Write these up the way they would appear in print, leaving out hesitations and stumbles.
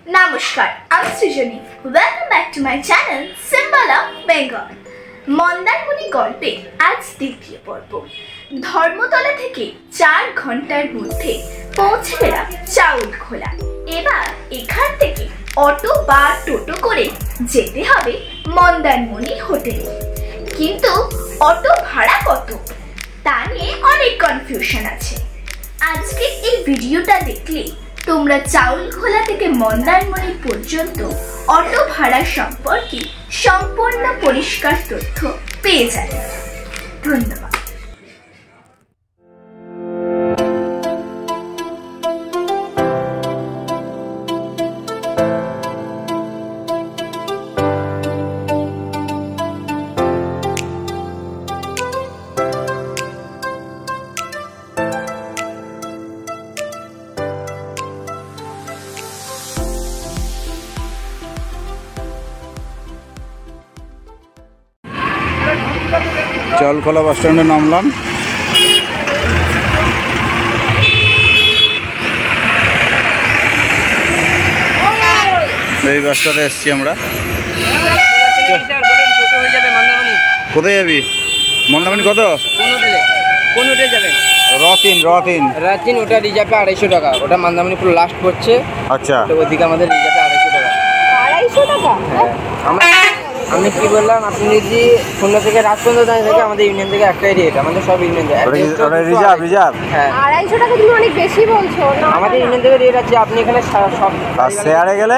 নমস্কার, আমি Srijani. Welcome back to my channel symbol of Bengal. Mandarmani গল্পে আজ দ্বিতীয় পর্ব। ধর্মতলা থেকে 4 ঘন্টার মধ্যে পৌঁছে গেলাম চাউলখোলা। এবার এখান থেকে অটো বা টোটো করে যেতে হবে মন্দারমণি হোটেলে। কিন্তু অটো ভাড়া কত তা নিয়ে অনেক কনফিউশন আছে। আজকে এই ভিডিওটা দেখলে তোমরা চাউলখোলা থেকে মন্দারমণি পর্যন্ত অটো ভাড়া সম্পর্কে সম্পূর্ণ পরিষ্কার তথ্য পেয়ে যাবে। ধন্যবাদ। চাউলখোলা বাস স্ট্যান্ডে নামলাম। এই বাসটাতে এসছি আমরা। কোথায় যাবি? মন্দারমণি কত? কোন হোটেল যাবেন? রতিন। ওটা রিজার্ভে 250 টাকা। ওটা মন্দারমণি পুরো লাস্ট পড়ছে। আচ্ছা, তো ওদিকে আমাদের রিজার্ভে 250 টাকা। 250 টাকা? হ্যাঁ, আমি কি বললাম, আপনি যদি সন্ধ্যা থেকে রাত পর্যন্ত দাঁড়িয়ে থাকে আমাদের ইউনিয়ন থেকে একটাই রেট, আমাদের সব ইউনিয়ন থেকে রিজার্ভ। হ্যাঁ, 250 টাকা তুমি অনেক বেশি বলছো না। আমাদের ইউনিয়ন থেকে রেট আছে। আপনি এখানে সব শেয়ারে গেলে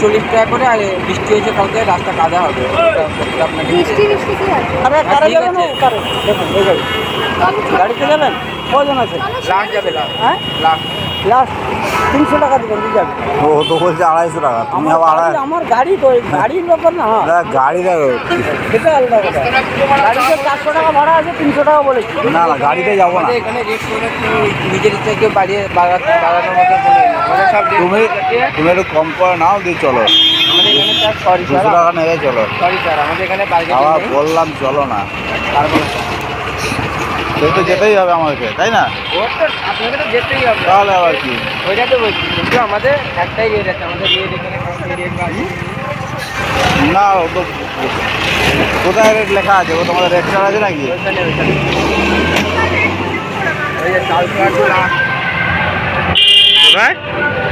40 টাকা করে। আর বৃষ্টি হয়েছে কালকে, রাস্তা কাদা হবে। আপনাকে বৃষ্টি কি আছে? দেখুন হয়ে যাবে। গাড়িতে যাবেন? কজন আছে? লাস্ট যাবে, লাস্ট 300 টাকা দেবেন রিজার্ভ। ও তো বলছে 250 টাকা। তুমি আবার আমার গাড়ির ব্যাপার না। গাড়ি দেখো, সেটা আলাদা কথা। গাড়িতে 400 টাকা ভাড়া আছে, 300 টাকা বলেছি। না গাড়িতে যাবো না। এখানে রেট করে নিজের ইচ্ছা কেউ বাড়ানোর মতো বলে সব তুমি একটু কম করে নাও, দিয়ে চলো। আমাদের এখানে 200 টাকা নেবে, চলো। সরি স্যার, আমাদের এখানে আবার বললাম চলো না, তো যেতেই হবে আমাদেরকে, তাই না? আপনাকে তো যেতেই হবে, তাহলে আবার কি? ওইটা তো বলছি। কিন্তু আমাদের একটাই রেট আছে, আমাদের রেট এখানে রেট আছে না। ও তো কোথায় রেট লেখা আছে? ও তোমাদের রেট চার্জ আছে নাকি? ওই যে চাউলখোলা টু লাস্ট,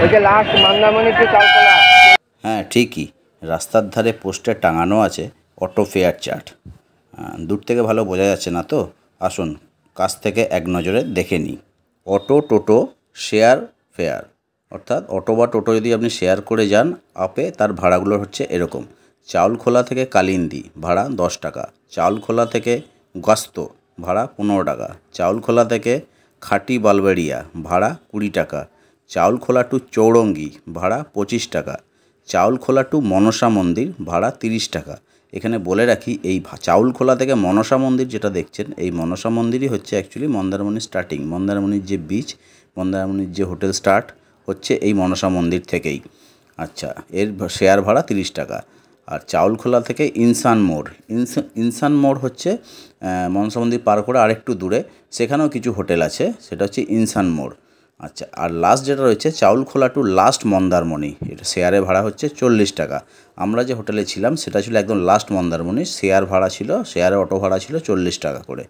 ওই যে লাস্ট মন্দারমণি টু চাউলখোলা। হ্যাঁ ঠিকই, রাস্তার ধারে পোস্টার টাঙানো আছে অটো ফেয়ার চার্ট। দূর থেকে ভালো বোঝা যাচ্ছে না তো, আসুন কাছ থেকে এক নজরে দেখে নিই। অটো, টোটো, শেয়ার, ফেয়ার, অর্থাৎ অটো বা টোটো যদি আপনি শেয়ার করে যান আপে, তার ভাড়াগুলো হচ্ছে এরকম। চাউলখোলা থেকে কালিন্দী ভাড়া 10 টাকা, চাউলখোলা থেকে গাস্ত ভাড়া 15 টাকা, চাউলখোলা থেকে খাটি বালবেড়িয়া ভাড়া 20 টাকা, চাউলখোলা টু চৌরঙ্গি ভাড়া 25 টাকা, চাউলখোলা টু মনসা মন্দির ভাড়া 30 টাকা। এখানে বলে রাখি, এই চাউলখোলা থেকে মনসা মন্দির যেটা দেখছেন, এই মনসা মন্দিরই হচ্ছে অ্যাকচুয়ালি মন্দারমণির স্টার্টিং। মন্দারমণির যে বিচ, মন্দারমণির যে হোটেল স্টার্ট হচ্ছে এই মনসা মন্দির থেকেই। আচ্ছা, এর শেয়ার ভাড়া 30 টাকা। আর চাউলখোলা থেকে ইনসান মোড় হচ্ছে মনসা মন্দির পার করে আরেকটু দূরে, সেখানেও কিছু হোটেল আছে, সেটা হচ্ছে ইনসান মোড়। আচ্ছা, আর লাস্ট যেটা রয়েছে চাউলখোলা টু লাস্ট মন্দারমণি, এটা শেয়ারে ভাড়া হচ্ছে 40 টাকা। আমরা যে হোটেলে ছিলাম সেটা ছিল একদম লাস্ট মন্দারমণি, শেয়ার ভাড়া ছিল, শেয়ারে অটো ভাড়া ছিল 40 টাকা করে।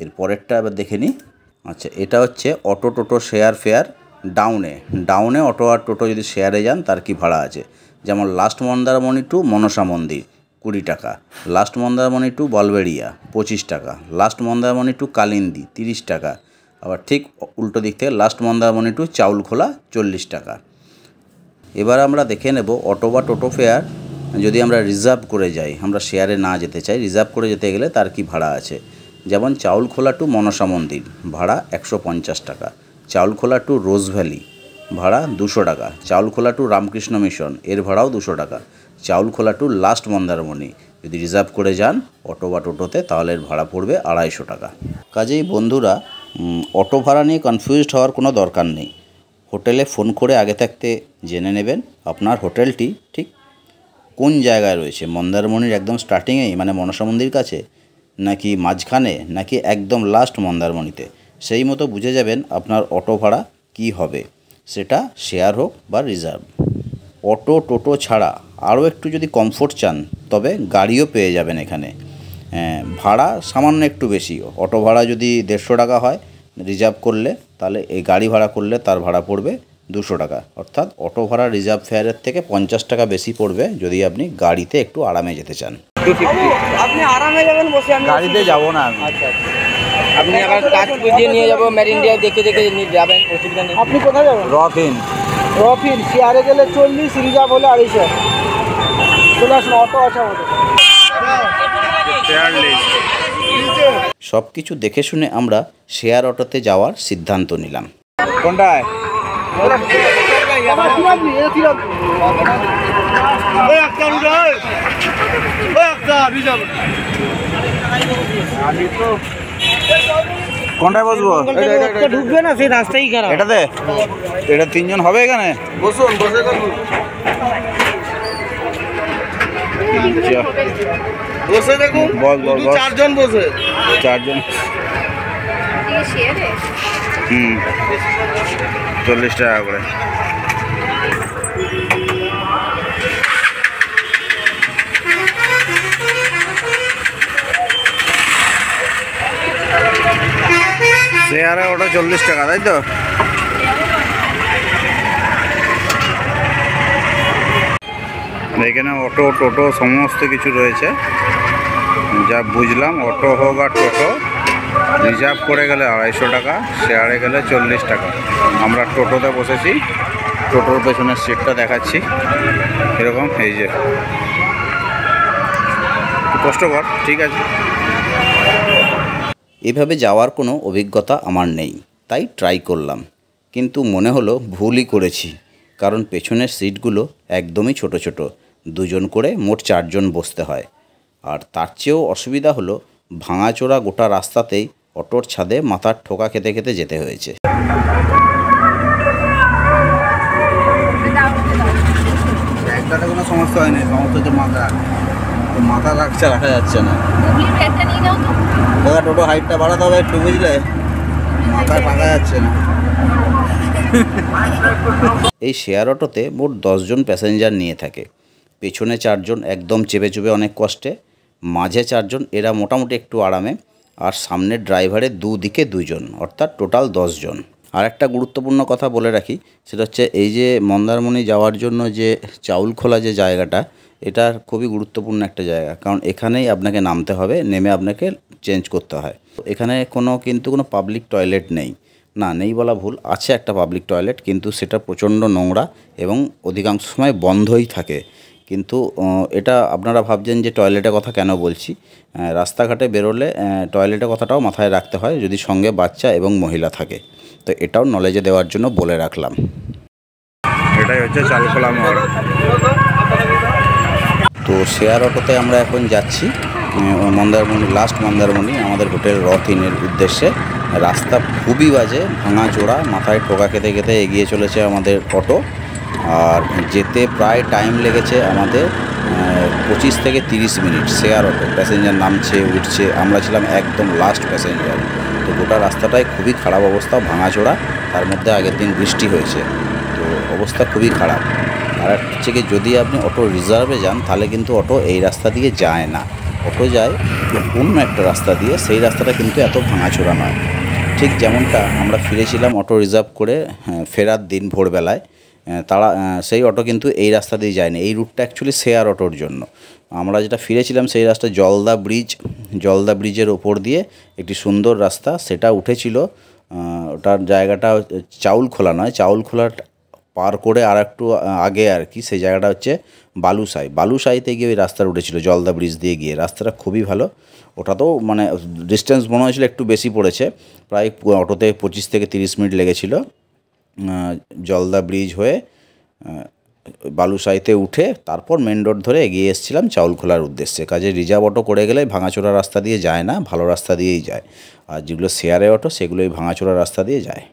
এর পরেরটা এবার দেখে নিই। আচ্ছা, এটা হচ্ছে অটো, টোটো, শেয়ার, ফেয়ার। ডাউনে অটো আর টোটো যদি শেয়ারে যান তার কি ভাড়া আছে, যেমন লাস্ট মন্দারমণি টু মনসা মন্দির 20 টাকা, লাস্ট মন্দারমণি টু বালবেড়িয়া 25 টাকা, লাস্ট মন্দারমণি টু কালিন্দী 30 টাকা, আবার ঠিক উল্টো দিক থেকে লাস্ট মন্দারমণি টু চাউলখোলা 40 টাকা। এবার আমরা দেখে নেব অটো বা টোটো ফেয়ার যদি আমরা রিজার্ভ করে যাই, আমরা শেয়ারে না যেতে চাই, রিজার্ভ করে যেতে গেলে তার কি ভাড়া আছে। যেমন চাউলখোলা টু মনসা মন্দির ভাড়া 150 টাকা, চাউলখোলা টু রোজ ভ্যালি ভাড়া 200 টাকা, চাউলখোলা টু রামকৃষ্ণ মিশন এর ভাড়াও 200 টাকা, চাউলখোলা টু লাস্ট মন্দারমণি যদি রিজার্ভ করে যান অটো বা টোটোতে তাহলে এর ভাড়া পড়বে 250 টাকা। কাজেই বন্ধুরা, অটো ভাড়া নিয়ে কনফিউজড হওয়ার কোনো দরকার নেই। হোটেলে ফোন করে আগে থাকতে জেনে নেবেন আপনার হোটেলটি ঠিক কোন জায়গায় রয়েছে, মন্দারমণির একদম স্টার্টিংয়েই মানে মনসা মন্দির কাছে, নাকি মাঝখানে, নাকি একদম লাস্ট মন্দারমণিতে। সেই মতো বুঝে যাবেন আপনার অটো ভাড়া কী হবে, সেটা শেয়ার হোক বা রিজার্ভ। অটো টোটো ছাড়া আরও একটু যদি কমফোর্ট চান তবে গাড়িও পেয়ে যাবেন এখানে। ভাড়া সামান্য একটু বেশি, অটো ভাড়া যদি 150 টাকা হয় রিজার্ভ করলে, তাহলে এই গাড়ি ভাড়া করলে তার ভাড়া পড়বে 200 টাকা। অর্থাৎ অটো ভাড়া রিজার্ভ ফেয়ারের থেকে 50 টাকা বেশি পড়বে যদি আপনি গাড়িতে একটু আরামে যেতে চান। আপনি আরামে যাবেন বসে, আমি গাড়িতে যাবো না আমি। আচ্ছা আপনি আবার কাজ বুঝিয়ে নিয়ে যাবো, মেড ইন্ডিয়া দেখে দেখে নিয়ে যাবেন, অসুবিধা নেই। আপনি কোথায় যাবেন? রথিন। রফিন চেয়ারে গেলে 40, রিজার্ভ হলে 250। চলে আসুন, অটো আছে আমাদের। সব কিছু দেখে শুনে আমরা শেয়ার অটোতে যাওয়ার সিদ্ধান্ত নিলাম। কোনটায়? কোনটায় বসবো? ঢুকবে না, সেই রাস্তাই খারাপ। এটাতে? এটা 3 জন হবে এখানে? বসুন, বসে দেখুন। বসে দেখুন। বল বল বল। 4 জন বসে। 4 জন। 40 টাকা করে। শেয়ারে ওটা 40 টাকা, তাই তো? এখানে অটো টোটো সমস্ত কিছু রয়েছে, যা বুঝলাম। অটো হোক আর টোটো, রিজার্ভ করে গেলে 250 টাকা, শেয়ারে গেলে 40 টাকা। আমরা টোটোতে বসেছি, টোটোর পেছনের সিটটা দেখাচ্ছি এরকম। এই যে কষ্টকর, ঠিক আছে। এভাবে যাওয়ার কোনো অভিজ্ঞতা আমার নেই, তাই ট্রাই করলাম, কিন্তু মনে হলো ভুলই করেছি। কারণ পেছনের সিটগুলো একদমই ছোট ছোট, 2 জন করে মোট 4 জন বসতে হয়। আর তার চেয়েও অসুবিধা হলো ভাঙাচোরা গোটা রাস্তাতেই অটোর ছাদে মাথার ঠোকা খেতে খেতে যেতে হয়েছে। একটাতে কোনো সমস্যা হয়নি, সমস্যা হচ্ছে মাথা রাখা যাচ্ছে না। দাদা টোটো হাইটটা বাড়াতে হবে একটু, বুঝলে? মাথা রাখা যাচ্ছে না। এই শেয়ার অটোতে মোট 10 জন প্যাসেঞ্জার নিয়ে থাকে। পেছনে 4 জন একদম চেপে চুপে অনেক কষ্টে, মাঝে 4 জন এরা মোটামুটি একটু আরামে, আর সামনের ড্রাইভারের দুদিকে 2 জন, অর্থাৎ টোটাল 10 জন। আর একটা গুরুত্বপূর্ণ কথা বলে রাখি, সেটা হচ্ছে এই যে মন্দারমণি যাওয়ার জন্য যে চাউলখোলা যে জায়গাটা, এটা খুবই গুরুত্বপূর্ণ একটা জায়গা। কারণ এখানেই আপনাকে নামতে হবে, নেমে আপনাকে চেঞ্জ করতে হয়। এখানে কিন্তু কোনো পাবলিক টয়লেট নেই। না, নেই বলা ভুল, আছে একটা পাবলিক টয়লেট, কিন্তু সেটা প্রচণ্ড নোংরা এবং অধিকাংশ সময় বন্ধই থাকে। কিন্তু এটা আপনারা ভাবছেন যে টয়লেটের কথা কেন বলছি, রাস্তাঘাটে বেরোলে টয়লেটের কথাটাও মাথায় রাখতে হয় যদি সঙ্গে বাচ্চা এবং মহিলা থাকে। তো এটাও নলেজে দেওয়ার জন্য বলে রাখলাম। এটাই হচ্ছে চালখোলা মোড়। তো শেয়ার অটোতে আমরা এখন যাচ্ছি মন্দারমণি, লাস্ট মন্দারমণি, আমাদের হোটেল রথিনের উদ্দেশ্যে। রাস্তা খুবই বাজে, ভাঙাচোরা, মাথায় ঠোকা খেতে খেতে এগিয়ে চলেছে আমাদের অটো। আর যেতে প্রায় টাইম লেগেছে আমাদের 25 থেকে 30 মিনিট। শেয়ার অটো, প্যাসেঞ্জার নামছে উঠছে, আমরা ছিলাম একদম লাস্ট প্যাসেঞ্জার। তো গোটা রাস্তাটায় খুবই খারাপ অবস্থা, ভাঙাচোরা, তার মধ্যে আগের দিন বৃষ্টি হয়েছে, তো অবস্থা খুবই খারাপ। আর হচ্ছে কি, যদি আপনি অটো রিজার্ভে যান তাহলে কিন্তু অটো এই রাস্তা দিয়ে যায় না, অটো যায় অন্য একটা রাস্তা দিয়ে, সেই রাস্তাটা কিন্তু এত ভাঙাচোরা নয়। ঠিক যেমনটা আমরা ফিরেছিলাম অটো রিজার্ভ করে ফেরার দিন ভোরবেলায়, তারা সেই অটো কিন্তু এই রাস্তা দিয়ে যায়নি। এই রুটটা অ্যাকচুয়ালি শেয়ার অটোর জন্য। আমরা যেটা ফিরেছিলাম সেই রাস্তা জলদা ব্রিজের ওপর দিয়ে একটি সুন্দর রাস্তা, সেটা উঠেছিল। ওটার জায়গাটা চাউলখোলা নয়, চাউলখোলার পার করে আর একটু আগে আর কি, সেই জায়গাটা হচ্ছে বালুসাইতে গিয়ে ওই রাস্তাটা উঠেছিল জলদা ব্রিজ দিয়ে গিয়ে। রাস্তাটা খুবই ভালো। ওটা তো মানে ডিস্টেন্স মনে হয়েছিল একটু বেশি পড়েছে, প্রায় অটোতে 25 থেকে 30 মিনিট লেগেছিল। জলদা ব্রিজ হয়ে বালুসাইতে উঠে তারপর মেন রোড ধরে এগিয়ে এসেছিলাম চাউলখোলার উদ্দেশ্যে। কাজে রিজার্ভ অটো করে গেলে ভাঙাচোরা রাস্তা দিয়ে যায় না, ভালো রাস্তা দিয়েই যায়। আর যেগুলো শেয়ারে অটো সেগুলো এই ভাঙাচোরা রাস্তা দিয়ে যায়।